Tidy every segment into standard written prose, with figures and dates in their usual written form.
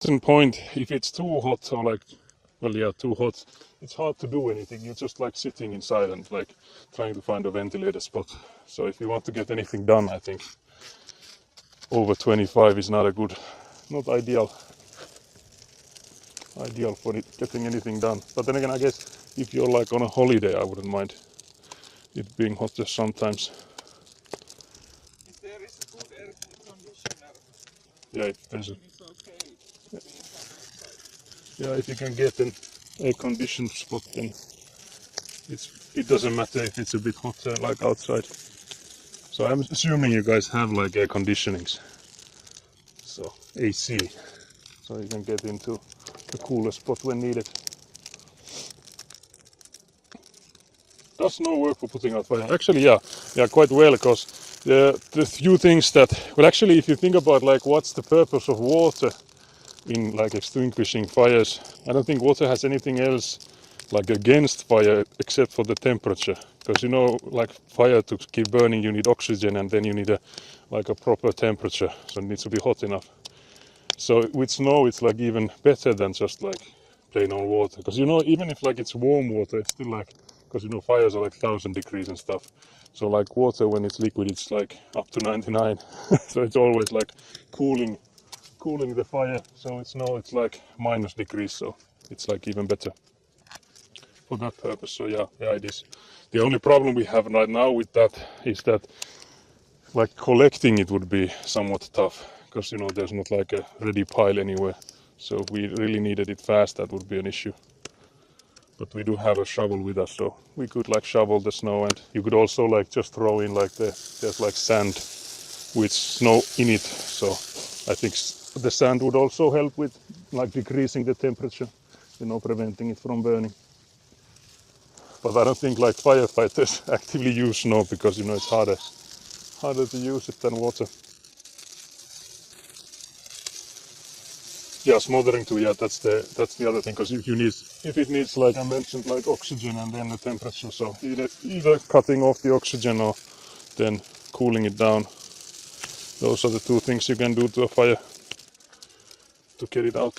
certain point, if it's too hot or like, well, yeah, too hot, it's hard to do anything. You're just like sitting inside and like trying to find a ventilated spot. So if you want to get anything done, I think over 25 is not a good, not ideal for it, getting anything done. But then again, I guess if you're like on a holiday, I wouldn't mind it being hotter sometimes. If there is a good air conditioner, Yeah, it depends. it's okay. Yeah, if you can get an air-conditioned spot, then it doesn't matter if it's a bit hotter like outside. So I'm assuming you guys have like air conditionings, so AC, so you can get into the cooler spot when needed. Does no work for putting out fire. Actually, yeah, quite well, because the few things that, well, actually, if you think about like what's the purpose of water in like extinguishing fires, I don't think water has anything else like against fire except for the temperature, because you know, like fire to keep burning you need oxygen, and then you need a proper temperature, so it needs to be hot enough. So with snow it's like even better than just like plain old water, because you know, even if like it's warm water, it's still like, because you know fires are like 1,000 degrees and stuff, so like water when it's liquid it's like up to 99 so it's always like cooling the fire. So it's snow, it's like minus degrees, so it's like even better for that purpose. So yeah, it is. The only problem we have right now with that is that like collecting it would be somewhat tough, because you know there's not like a ready pile anywhere. So if we really needed it fast, that would be an issue. But we do have a shovel with us, so we could like shovel the snow, and you could also like just throw in like there's like sand with snow in it. So I think the sand would also help with like decreasing the temperature, you know, preventing it from burning. But I don't think like firefighters actively use snow, because you know it's harder to use it than water. Yeah, smothering too. Yeah, that's the other thing, because if it needs, like I mentioned, like oxygen and then the temperature. So either cutting off the oxygen or then cooling it down. Those are the two things you can do to a fire to get it out.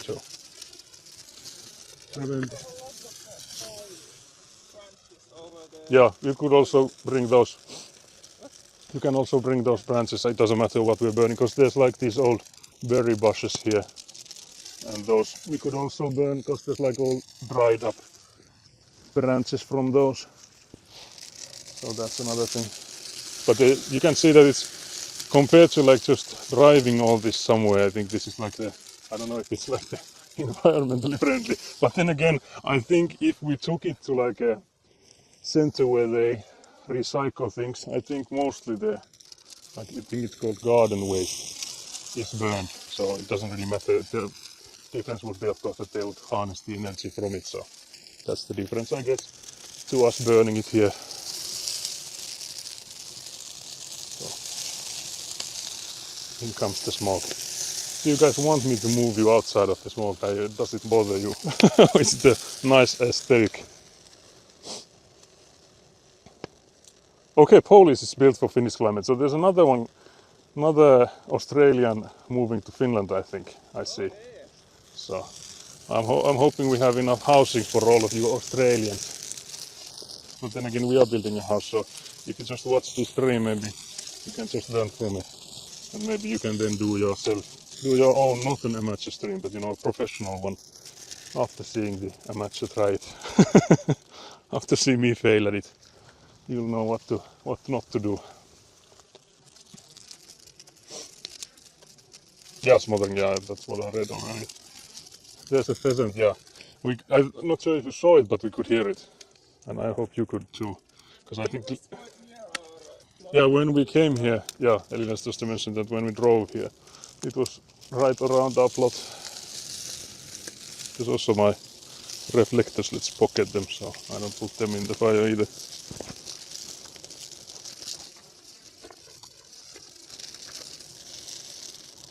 So. Yeah, you could also bring those. You can also bring those branches. It doesn't matter what we're burning, because there's like these old berry bushes here, and those we could also burn, because there's like all dried up branches from those. So that's another thing. But you can see that it's compared to like just driving all this somewhere. I think this is like I don't know if it's like the environmentally friendly. But then again, I think if we took it to like a center where they recycle things, I think mostly I think it's called garden waste, is burned. So it doesn't really matter. The difference would be, of course, that they would harness the energy from it. So that's the difference, I guess, to us burning it here. So in comes the smoke. Do you guys want me to move you outside of the smoke? Does it bother you? It's the nice aesthetic. Okay, Polish is built for Finnish climate. So there's another Australian moving to Finland, I think. I see. So I'm hoping we have enough housing for all of you Australians. But then again, we are building a house, so if you just watch this stream, maybe you can just learn from it. And maybe you can then do your own, not an amateur stream, but you know, a professional one, after seeing the amateur try it. After seeing me fail at it, you'll know what not to do. Yeah, smothering, yeah, that's what I read already. There's a pheasant, yeah. I'm not sure if you saw it, but we could hear it. And I hope you could too. Because I think, yeah, when we came here, yeah, Elina's just mentioned that when we drove here, it was right around our plot. There's also my reflectors, let's pocket them so I don't put them in the fire either.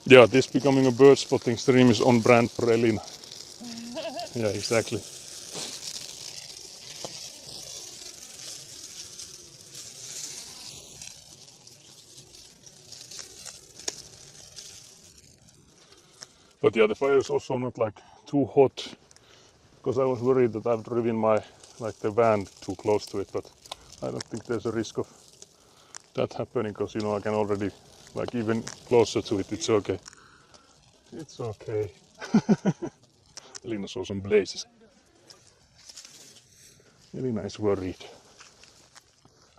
Yeah, this becoming a bird spotting stream is on brand for Elina. Yeah, exactly. But yeah, the fire is also not like too hot, because I was worried that I've driven the van too close to it, but I don't think there's a risk of that happening, because I can already even closer to it. It's okay. It's okay. Elina saw some blazes. Elina is worried.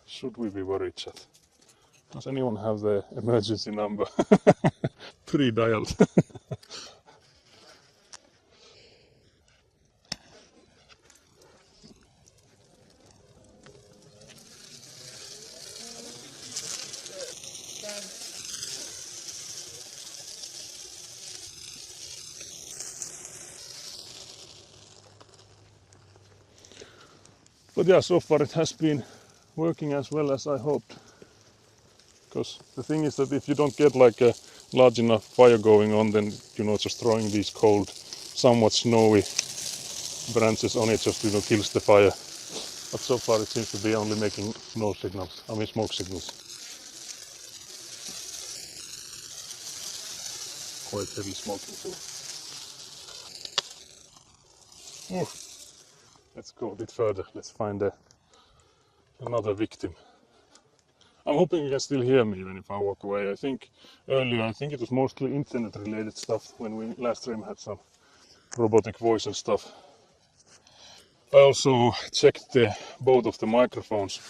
Should we be worried, chat? Does anyone have the emergency number? Pre-dialed. But yeah, so far it has been working as well as I hoped. Because the thing is that if you don't get a large enough fire going on, then just throwing these cold, somewhat snowy branches on it just kills the fire. But so far it seems to be only making smoke signals. Quite heavy smoking too. Let's go a bit further. Let's find another victim. I'm hoping you can still hear me even if I walk away. I think it was mostly internet related stuff when we last stream had some robotic voice and stuff. I also checked both of the microphones,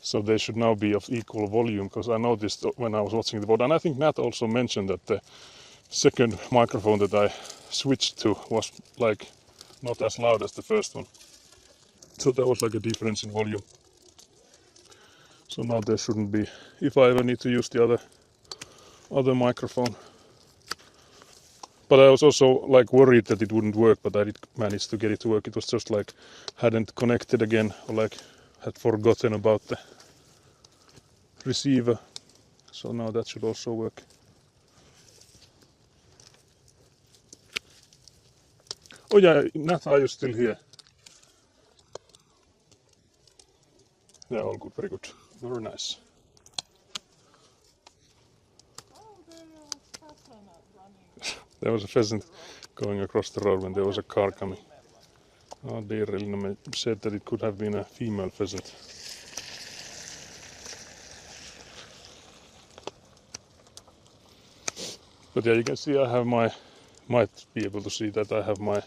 so they should now be of equal volume, because I noticed when I was watching the board, and I think Nat also mentioned that the second microphone that I switched to was not as loud as the first one. So there was a difference in volume. So now there shouldn't be, if I ever need to use the other microphone. But I was also worried that it wouldn't work, but I did manage to get it to work. It was just hadn't connected again, or had forgotten about the receiver. So now that should also work. Oh yeah, Nat, are you still here? Yeah, all good, very good. Very nice. There was a pheasant going across the road when there was a car coming. Oh dear, Elina said that it could have been a female pheasant. But yeah, you can see I have might be able to see that I have my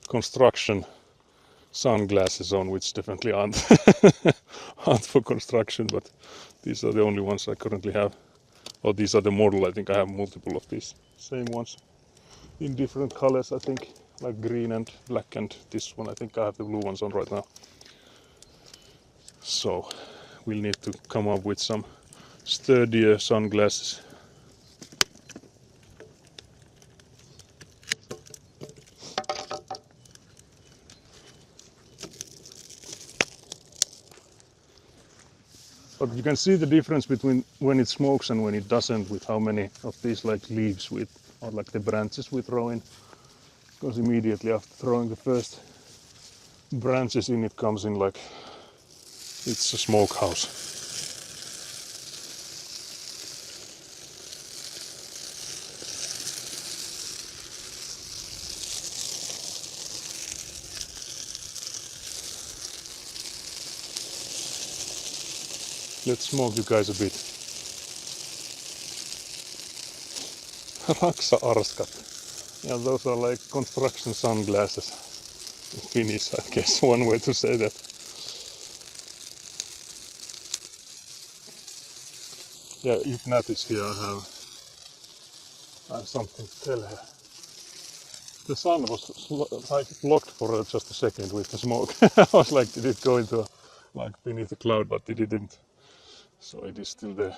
construction sunglasses on, which definitely aren't for construction, but these are the only ones I currently have. Or these are the model. I think I have multiple of these same ones in different colors, I think, like green and black, and this one I think I have the blue ones on right now. So we'll need to come up with some sturdier sunglasses. But you can see the difference between when it smokes and when it doesn't, with how many of these leaves or the branches we throw in. Because immediately after throwing the first branches in, it comes in it's a smokehouse. Let's smoke you guys a bit. Raksa-arskat. Yeah, those are construction sunglasses in Finnish, I guess, one way to say that. Yeah, if Nat is here, I have something to tell her. The sun was blocked for just a second with the smoke. I was did it go into beneath the cloud, but it didn't. So it is still there.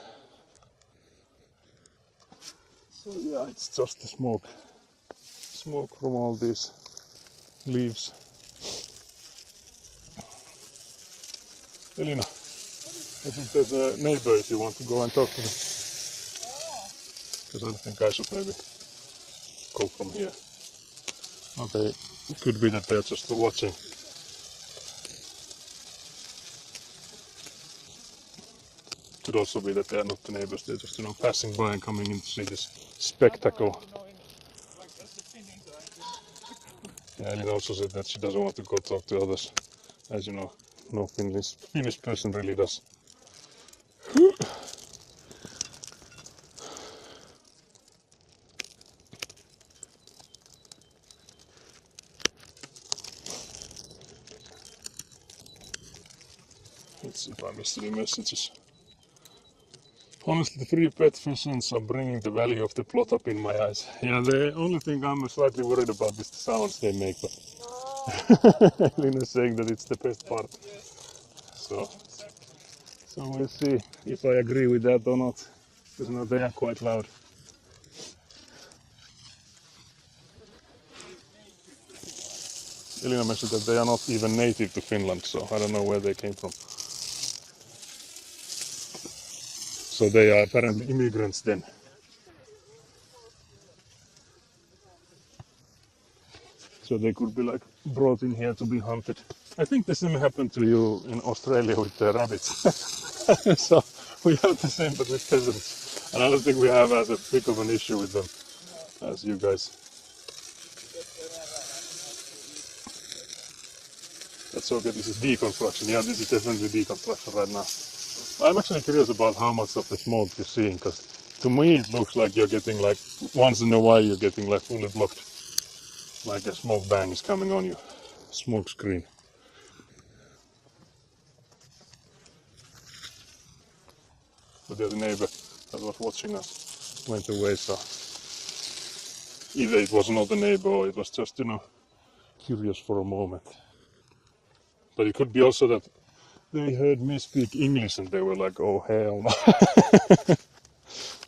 So yeah, it's just the smoke. Smoke from all these leaves. Elina, I think there's a neighbor if you want to go and talk to them. Because I think I should maybe go from here. Okay, it could be that they're just watching. Could also be that they are not the neighbors, they're just passing by and coming in to see this spectacle. Yeah, Elina also said that she doesn't want to go talk to others. As you know, no Finnish person really does. Let's see if I missed any messages. Honestly, the free pet pheasants are bringing the value of the plot up in my eyes. Yeah, the only thing I'm slightly worried about is the sounds they make. But Elina's saying that it's the best part. So we'll see if I agree with that or not. Because now they are quite loud. Elina mentioned that they are not even native to Finland, so I don't know where they came from. So they are apparently immigrants then. So they could be like brought in here to be hunted. I think the same happened to you in Australia with the rabbits. So we have the same but with pheasants. And I don't think we have as a big of an issue with them as you guys. That's okay, this is deconstruction. Yeah, this is definitely deconstruction right now. I'm actually curious about how much of the smoke you're seeing, because to me it looks like you're getting like, once in a while you're getting like fully blocked. Like a smoke bang is coming on you. Smoke screen. But the other neighbor that was watching us went away, so either it was not a neighbor or it was just, curious for a moment. But it could be also that they heard me speak English and they were like, oh hell no.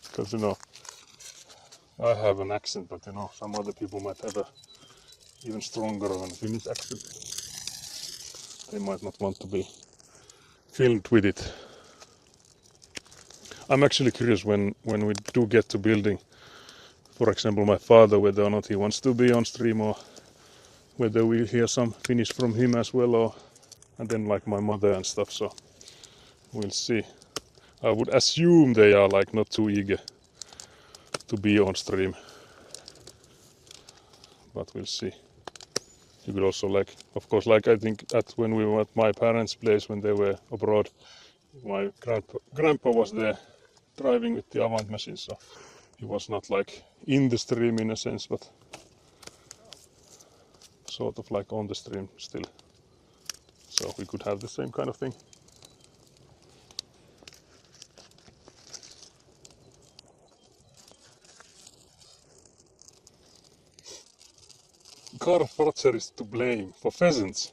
Because, I have an accent, but, some other people might have a even stronger of a Finnish accent. They might not want to be filmed with it. I'm actually curious when we do get to building, for example, my father, whether or not he wants to be on stream or whether we'll hear some Finnish from him as well, and then like my mother and stuff, so we'll see. I would assume they are like not too eager to be on stream, but we'll see. You could also of course, I think at when we were at my parents' place when they were abroad, my grandpa was there driving with the Avant machine, so he was not like in the stream in a sense, but sort of like on the stream still. So we could have the same kind of thing. Karl Fatser is to blame for pheasants.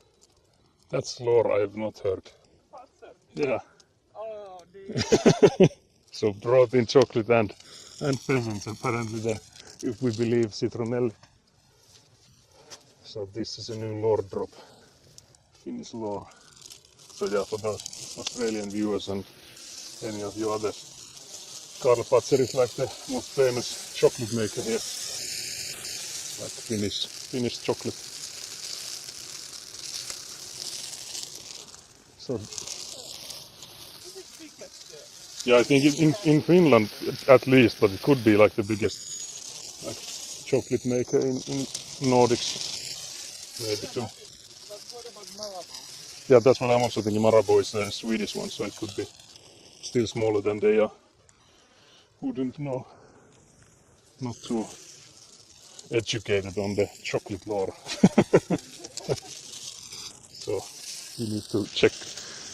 That's lore I have not heard. Fatser? Yeah. Oh, dear. So brought in chocolate and pheasants apparently then, if we believe Citronelli. So this is a new lore drop. Finnish lore. So yeah, for those Australian viewers and any of you others, Karl Fatser is like the most famous chocolate maker here. Like Finnish chocolate. So yeah, I think in Finland at least, but it could be like the biggest like chocolate maker in Nordics. Maybe too. But what about Marabou? Yeah, that's what I'm also thinking. Marabou is a Swedish one, so it could be still smaller than they are. Wouldn't know. Not too educated on the chocolate lore. So you need to check.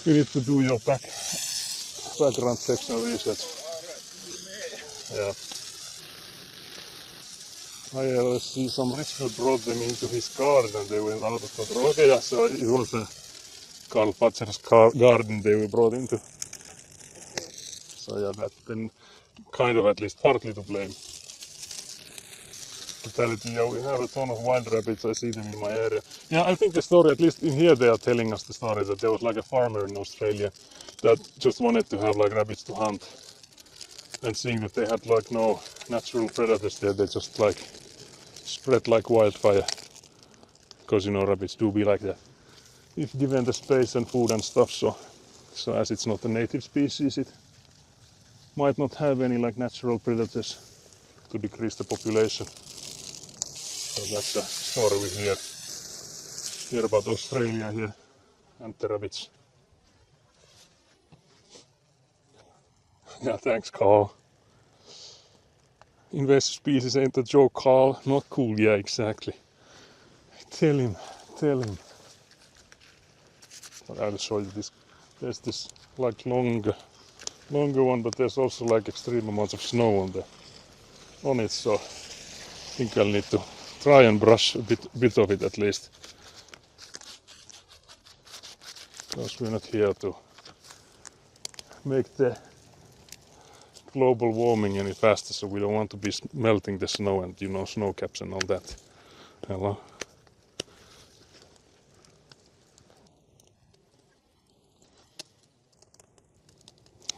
You need to do your background section research. Yeah. I see some Richfield brought them into his garden and they went out of control. Okay, yeah, so it was Karl Fatser's garden they were brought into. So yeah, that then kind of at least partly to blame. Totality, yeah, we have a ton of wild rabbits, I see them in my area. Yeah, I think the story, at least in here they are telling us the story that there was like a farmer in Australia that just wanted to have like rabbits to hunt. And seeing that they had like no natural predators there, they just like spread like wildfire. Because rabbits do be like that. If given the space and food and stuff, so as it's not a native species, it might not have any like natural predators to decrease the population. So that's the story we hear. hear about Australia here and the rabbits. Yeah, thanks, Carl. Invasive species ain't a joke, Carl. Not cool, yeah, exactly. Tell him. I'll show you this. There's this like longer one, but there's also like extreme amounts of snow on it, so I think I'll need to try and brush a bit of it at least. Because we're not here to make the global warming any faster, so we don't want to be melting the snow and snow caps and all that. Hello.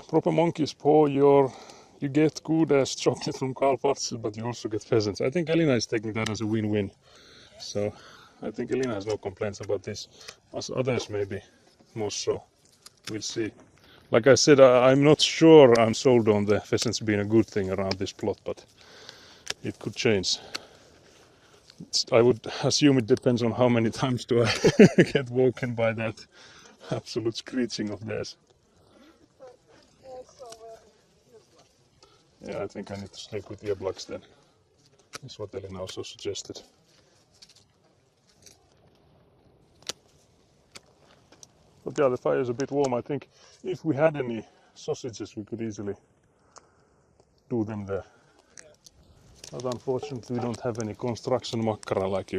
Proper monkey's paw, you get good as chocolate from Karl Fatzel, but you also get pheasants. I think Elina is taking that as a win-win. So I think Elina has no complaints about this. As others maybe more so. We'll see. Like I said, I'm not sure I'm sold on the pheasants being a good thing around this plot, but it could change. I would assume it depends on how many times do I get woken by that absolute screeching of theirs. Yeah, I think I need to sleep with earplugs then. That's what Elina also suggested. But yeah, the fire is a bit warm. I think if we had any sausages, we could easily do them there. But unfortunately, we don't have any construction makkara like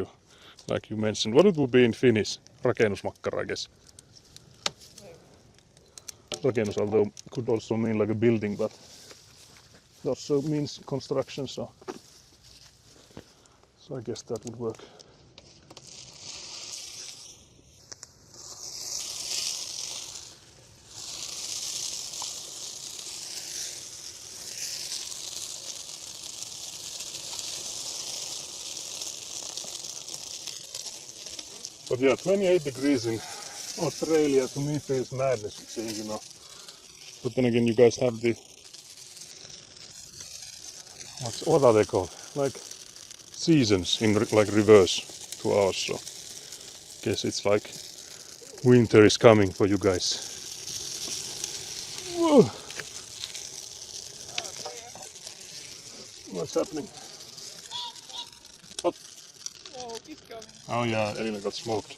you mentioned. What it would be in Finnish? Rakennusmakkara, I guess. Rakennus, although could also mean like a building, but it also means construction, so I guess that would work. But yeah, 28 degrees in Australia to me feels madness, seeing. But then again, you guys have the what are they called? Like seasons in like reverse to ours. So guess it's like winter is coming for you guys. Whoa. What's happening? What? Oh, keep going. Oh yeah, Elina got smoked.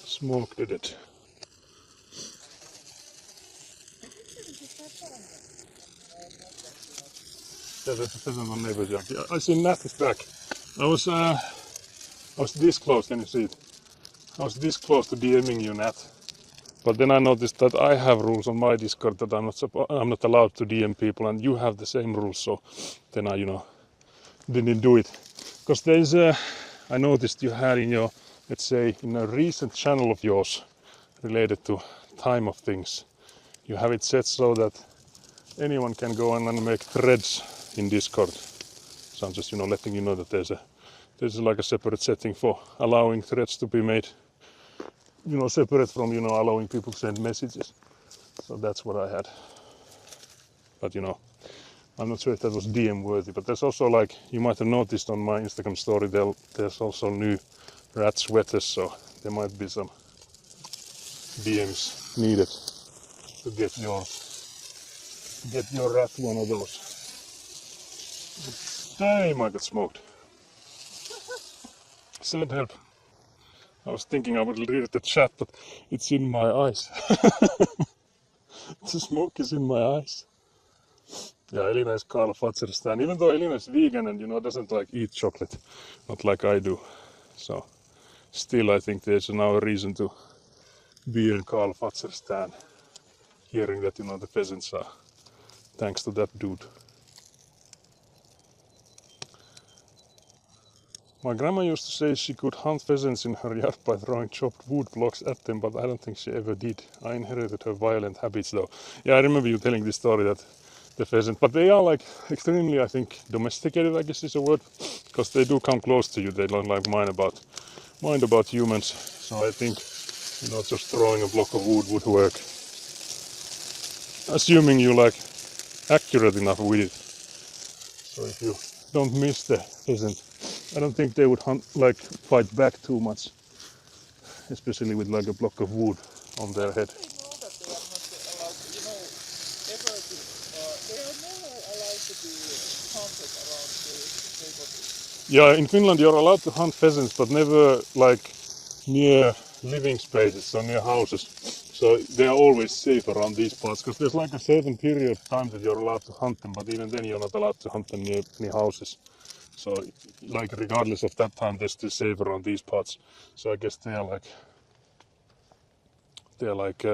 Smoke did it. Yeah, there's a pheasant on neighbor's yard. Yeah, I see Nat is back. I was this close, can you see it? I was this close to DMing you, Nat. But then I noticed that I have rules on my Discord that I'm not allowed to DM people, and you have the same rules. So then I, didn't do it. Because there's I noticed you had in your, let's say, in a recent channel of yours related to time of things, you have it set so that anyone can go on and make threads in Discord. So I'm just, letting you know that there's like a separate setting for allowing threads to be made, separate from, allowing people to send messages. So that's what I had. But, I'm not sure if that was DM worthy, but there's also like, you might have noticed on my Instagram story, there's also new rat sweaters, so there might be some DMs needed to get your rat one of those. Damn, I got smoked. Send help. I was thinking I would read the chat, but it's in my eyes. The smoke is in my eyes. Yeah, Elina is Karl Fatzer stan. Even though Elina is vegan and doesn't like eat chocolate, not like I do. So still I think there's now a reason to be in Karl Fatzer stan. Hearing that the pheasants are thanks to that dude. My grandma used to say she could hunt pheasants in her yard by throwing chopped wood blocks at them, but I don't think she ever did. I inherited her violent habits though. Yeah, I remember you telling this story that the pheasant, but they are like extremely, I think, domesticated, I guess is a word, because they do come close to you. They don't like mind about humans. So I think, just throwing a block of wood would work. Assuming you like accurate enough with it. So if you don't miss the pheasant, I don't think they would hunt, like fight back too much, especially with like a block of wood on their head. They know that they are not allowed to, ever to, they are never allowed to be hunted around the neighborhood. Yeah, in Finland you're allowed to hunt pheasants, but never like near living spaces, so near houses. So they are always safe around these parts, because there's like a certain period of time that you're allowed to hunt them, but even then you're not allowed to hunt them near houses. So like regardless of that time, they're still safe around these parts. So I guess they are like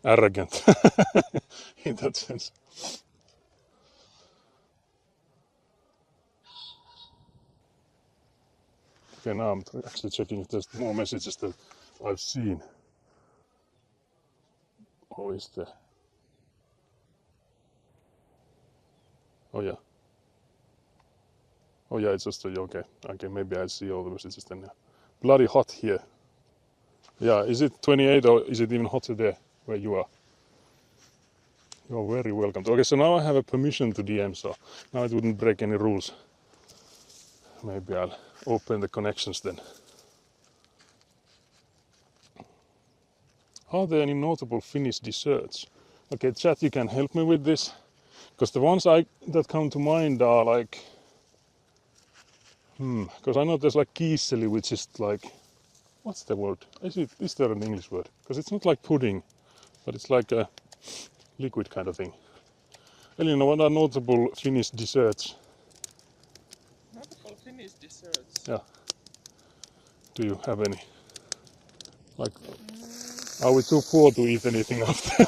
arrogant in that sense. Okay, now I'm actually checking if there's more messages that I've seen. Oh, is there? Oh yeah. Oh yeah, it's just okay. Okay, maybe I see all the messages then. Yeah. Bloody hot here. Yeah, is it 28 or is it even hotter there where you are? You're very welcome. Okay, so now I have a permission to DM, so now it wouldn't break any rules. Maybe I'll open the connections then. Are there any notable Finnish desserts? Okay, chat, you can help me with this, because the ones that come to mind are like, because I know there's like kiisseli, which is like, what's the word? Is there an English word? Because it's not like pudding, but it's like a liquid kind of thing. Elina, what are notable Finnish desserts? Notable Finnish desserts? Yeah. Do you have any? Like, are we too poor to eat anything after?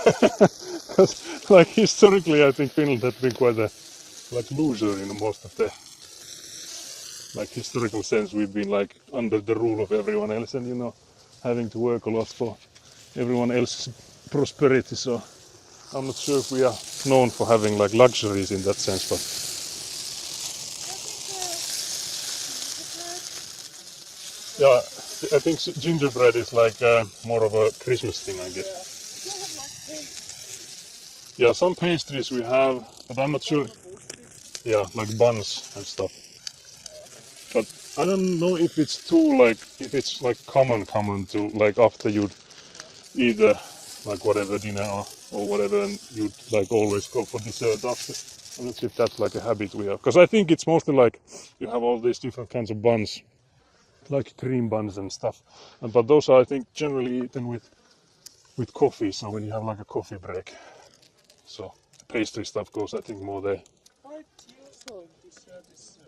Because, like, historically, I think Finland has been quite a loser in most of the historical sense. We've been like under the rule of everyone else, and having to work a lot for everyone else's prosperity. So I'm not sure if we are known for having like luxuries in that sense, but yeah, I think gingerbread is like more of a Christmas thing, I guess. Yeah, some pastries we have, but I'm not sure. Yeah, like buns and stuff. But I don't know if it's common to like after you'd eat like whatever dinner or whatever, and you'd like always go for dessert after. I'm not sure if that's like a habit we have, because I think it's mostly like you have all these different kinds of buns, like cream buns and stuff, but those are I think generally eaten with coffee. So when you have like a coffee break, so the pastry stuff goes I think more there. Quite usual in dessert is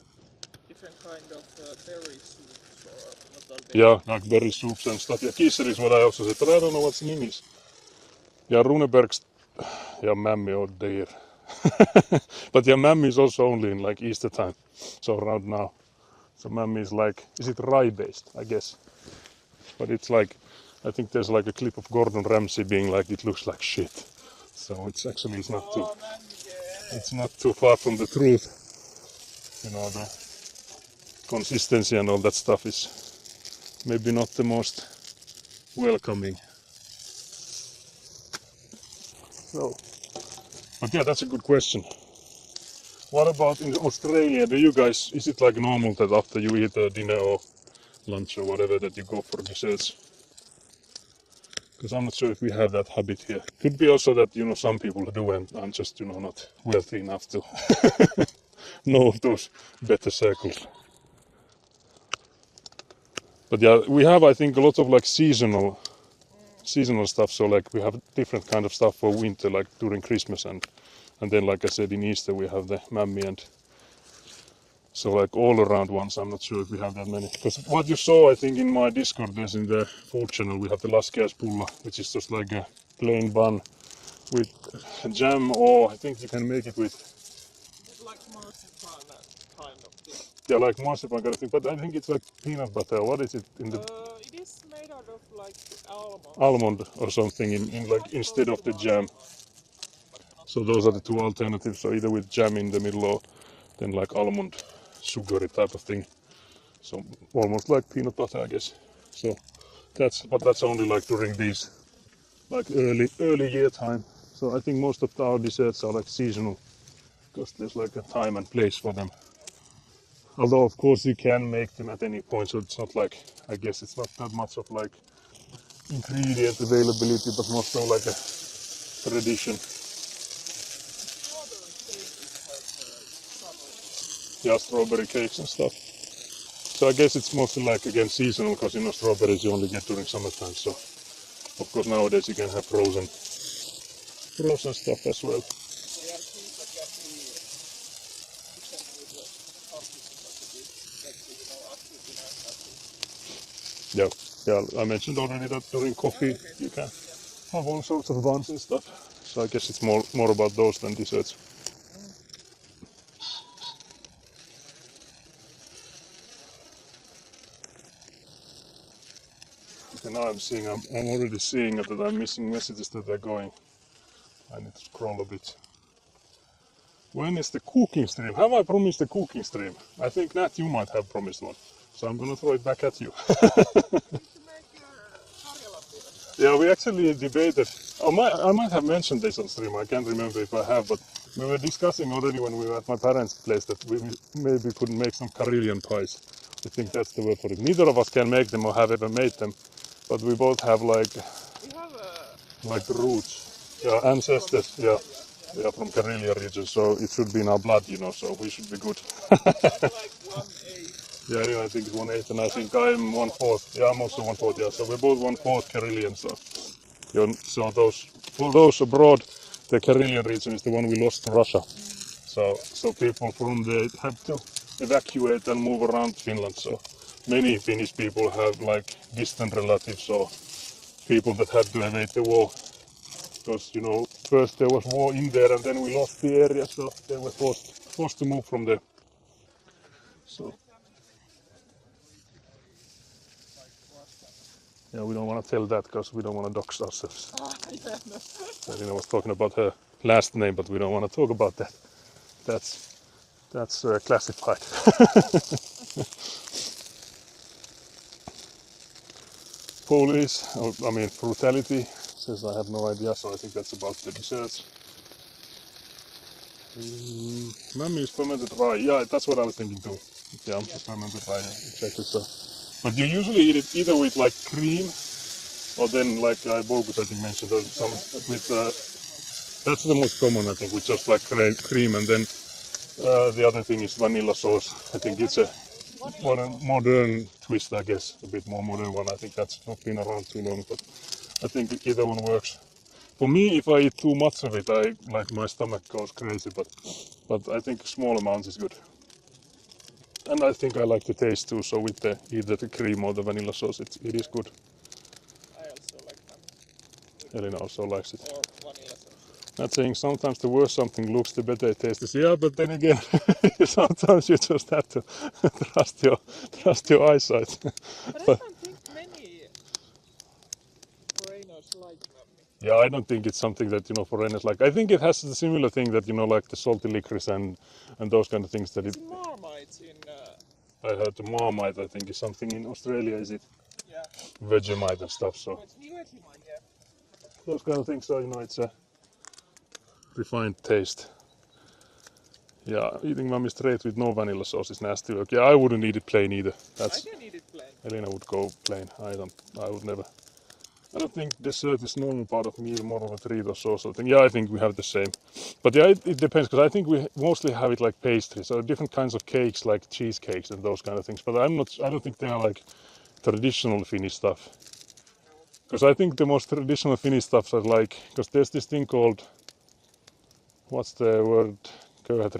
different kind of berry soups or what are they? Yeah, like berry soups and stuff. Yeah, kiisseli is what I also said, but I don't know what's in it. Yeah, Runeberg's, yeah, mammy, oh dear. But yeah, mammy is also only in like Easter time, so around now. So mammy is like, is it rye based? I guess. But it's like, I think there's like a clip of Gordon Ramsay being like, it looks like shit. So it's actually, it's not too far from the truth. The consistency and all that stuff is maybe not the most welcoming. So, but yeah, that's a good question. What about in Australia? Do you guys, is it like normal that after you eat a dinner or lunch or whatever that you go for desserts? Because I'm not sure if we have that habit here. Could be also that some people do, and I'm just not wealthy enough to know those better circles. But yeah, we have I think a lot of like seasonal stuff. So like we have different kind of stuff for winter, like during Christmas and then like I said in Easter we have the mammy, and so like all around ones. I'm not sure if we have that many. Because what you saw I think in my Discord, there's in the food channel, we have the laskeaspulla, which is just like a plain bun with jam, or I think you can make it with like marzipan kind of thing. Yeah, like marzipan kind of thing, but I think it's like peanut butter. What is it in the? It is made out of like Almond or something in like instead of the jam. So those are the two alternatives. So either with jam in the middle or then like almond sugary type of thing. So almost like peanut butter, I guess. So that's only like during these like early year time. So I think most of our desserts are like seasonal, because there's like a time and place for them. Although of course you can make them at any point, so it's not like, I guess it's not that much of like ingredient availability, but more so like a tradition. Yeah, strawberry cakes and stuff. So I guess it's mostly like again seasonal, because strawberries you only get during summertime. So of course nowadays you can have frozen stuff as well. Yeah, I mentioned already that during coffee you can have all sorts of buns and stuff. So I guess it's more about those than desserts. Okay, now I'm already seeing that I'm missing messages that are going. I need to scroll a bit. When is the cooking stream? Have I promised the cooking stream? I think Nat, you might have promised one. So I'm gonna throw it back at you. Yeah, we actually debated. I might have mentioned this on stream. I can't remember if I have, but we were discussing already when we were at my parents' place that we maybe could make some Karelian pies. I think that's the word for it. Neither of us can make them or have ever made them, but we both have like the roots, yeah, ancestors, yeah, from Karelia region. So it should be in our blood, So we should be good. Yeah, I think it's 1/8, and I think I'm 1/4. Yeah, I'm also 1/4. Yeah, so we're both 1/4 Karelian. So, so for those abroad, the Karelian region is the one we lost to Russia. So people from there had to evacuate and move around Finland. So many Finnish people have like distant relatives or people that had to evade the war. Because first there was war in there, and then we lost the area, so they were forced to move from there. So. Yeah, we don't want to tell that because we don't want to dox ourselves. Elina was talking about her last name, but we don't want to talk about that. That's classified. Police, brutality, says I have no idea, so I think that's about the desserts. Mummy's fermented rye. Yeah, that's what I was thinking too. Yeah, fermented rye, exactly so. But you usually eat it either with like cream, or then like Bogus I think mentioned, some with that's the most common I think, with just like cream, and then the other thing is vanilla sauce. I think it's a modern twist, I guess, a bit more modern one. I think that's not been around too long, but I think either one works. For me, if I eat too much of it, my stomach goes crazy, but I think small amounts is good. And I think I like the taste too, so with either the cream or the vanilla sauce, it is good. I also like that. Elina also likes it. Or vanilla sauce. Not saying sometimes the worse something looks, the better it tastes. Yeah, but then again, sometimes you just have to trust your eyesight. But I don't think many foreigners like mummy. Yeah, I don't think it's something that foreigners like. I think it has the similar thing that like the salty licorice and those kind of things that it's Marmite in. I heard the Marmite. I think is something in Australia. Is it? Yeah. Vegemite and stuff. So It's Vegemite, yeah. those kind of things. So it's a refined taste. Yeah, eating mummy straight with no vanilla sauce is nasty. Okay, I wouldn't eat it plain either. I can eat it plain. Elina would go plain. I would never. I don't think dessert is normal part of meal, more of a treat or so something. Yeah, I think we have the same. But yeah, it depends, because I think we mostly have it like pastry. So different kinds of cakes, like cheesecakes and those kind of things. But I don't think they are like traditional Finnish stuff. Because I think the most traditional Finnish stuff are like, because there's this thing called, what's the word, köyhät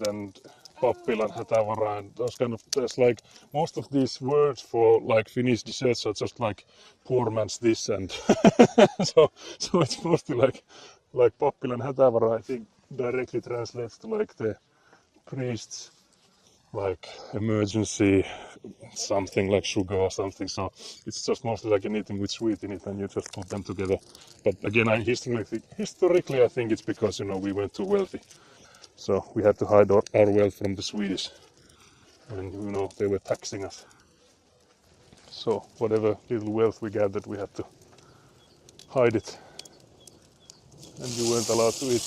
and pappila and hätävara and those kind of, there's like, most of these words for like Finnish desserts are just like poor man's this, and so it's mostly like pappila and hätävara, I think directly translates to like the priest's like emergency something like sugar or something. So it's just mostly like anything with sweet in it, and you just put them together. But again, historically I think it's because we weren't too wealthy, so we had to hide our wealth from the Swedish, and they were taxing us. So whatever little wealth we gathered, we had to hide it, and you weren't allowed to eat